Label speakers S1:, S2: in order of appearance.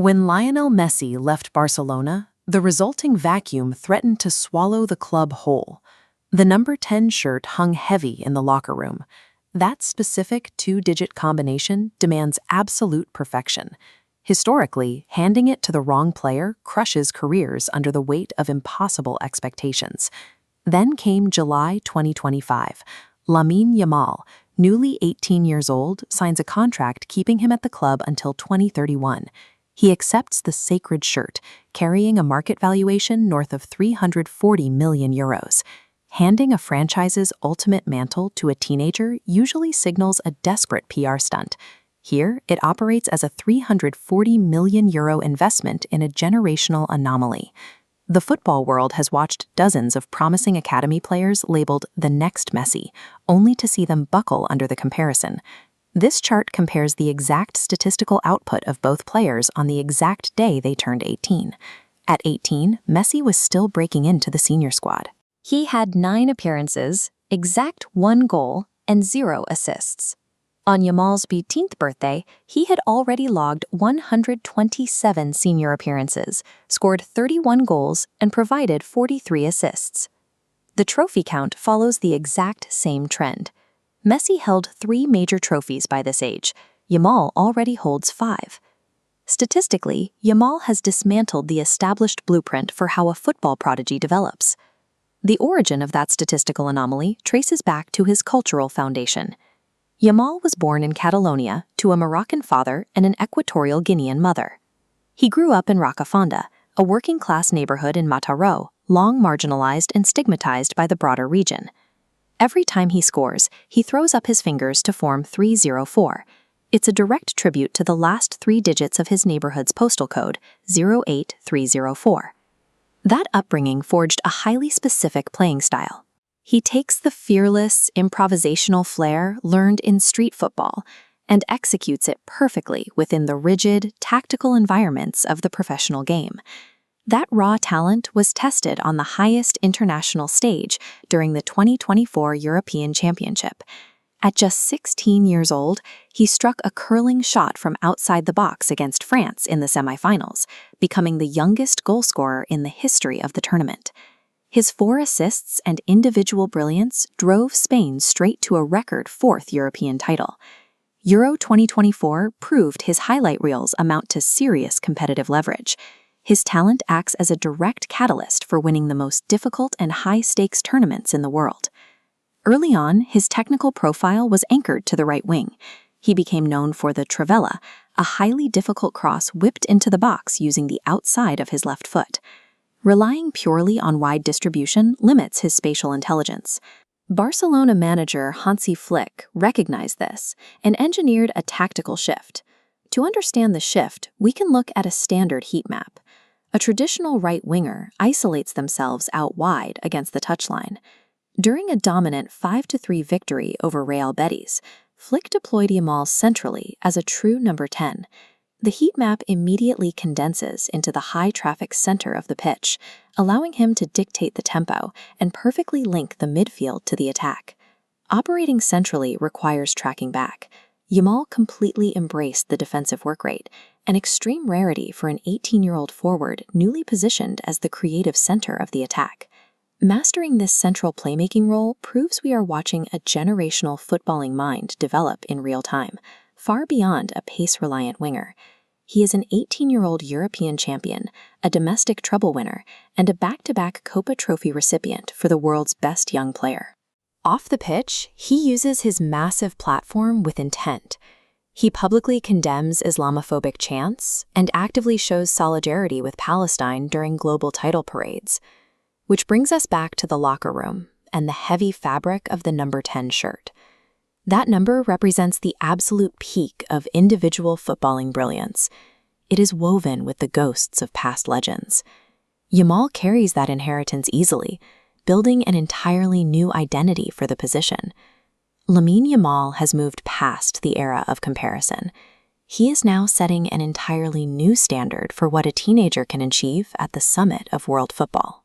S1: When Lionel Messi left Barcelona, the resulting vacuum threatened to swallow the club whole. The number 10 shirt hung heavy in the locker room. That specific two-digit combination demands absolute perfection. Historically, handing it to the wrong player crushes careers under the weight of impossible expectations. Then came July 2025. Lamine Yamal, newly 18 years old, signs a contract keeping him at the club until 2031. He accepts the sacred shirt, carrying a market valuation north of 340 million euros. Handing a franchise's ultimate mantle to a teenager usually signals a desperate PR stunt. Here, it operates as a 340 million euro investment in a generational anomaly. The football world has watched dozens of promising academy players labeled the next Messi, only to see them buckle under the comparison. This chart compares the exact statistical output of both players on the exact day they turned 18. At 18, Messi was still breaking into the senior squad.
S2: He had 9 appearances, exact 1 goal, and 0 assists. On Yamal's 18th birthday, he had already logged 127 senior appearances, scored 31 goals, and provided 43 assists. The trophy count follows the exact same trend. Messi held 3 major trophies by this age. Yamal already holds 5. Statistically, Yamal has dismantled the established blueprint for how a football prodigy develops. The origin of that statistical anomaly traces back to his cultural foundation. Yamal was born in Catalonia to a Moroccan father and an Equatorial Guinean mother. He grew up in Rocafonda, a working-class neighborhood in Mataró, long marginalized and stigmatized by the broader region. Every time he scores, he throws up his fingers to form 304. It's a direct tribute to the last 3 digits of his neighborhood's postal code, 08304. That upbringing forged a highly specific playing style. He takes the fearless, improvisational flair learned in street football and executes it perfectly within the rigid, tactical environments of the professional game. That raw talent was tested on the highest international stage during the 2024 European Championship. At just 16 years old, he struck a curling shot from outside the box against France in the semifinals, becoming the youngest goalscorer in the history of the tournament. His 4 assists and individual brilliance drove Spain straight to a record 4th European title. Euro 2024 proved his highlight reels amount to serious competitive leverage. His talent acts as a direct catalyst for winning the most difficult and high-stakes tournaments in the world. Early on, his technical profile was anchored to the right wing. He became known for the trivela, a highly difficult cross whipped into the box using the outside of his left foot. Relying purely on wide distribution limits his spatial intelligence. Barcelona manager Hansi Flick recognized this and engineered a tactical shift. To understand the shift, we can look at a standard heat map. A traditional right winger isolates themselves out wide against the touchline. During a dominant 5-3 victory over Real Betis, Flick deployed Yamal centrally as a true number 10. The heat map immediately condenses into the high-traffic center of the pitch, allowing him to dictate the tempo and perfectly link the midfield to the attack. Operating centrally requires tracking back. Yamal completely embraced the defensive work rate, an extreme rarity for an 18-year-old forward newly positioned as the creative center of the attack. Mastering this central playmaking role proves we are watching a generational footballing mind develop in real time, far beyond a pace-reliant winger. He is an 18-year-old European champion, a domestic treble winner, and a back-to-back Copa Trophy recipient for the world's best young player. Off the pitch, he uses his massive platform with intent. He publicly condemns Islamophobic chants and actively shows solidarity with Palestine during global title parades. Which brings us back to the locker room and the heavy fabric of the number 10 shirt. That number represents the absolute peak of individual footballing brilliance. It is woven with the ghosts of past legends. Yamal carries that inheritance easily, building an entirely new identity for the position. Lamine Yamal has moved past the era of comparison. He is now setting an entirely new standard for what a teenager can achieve at the summit of world football.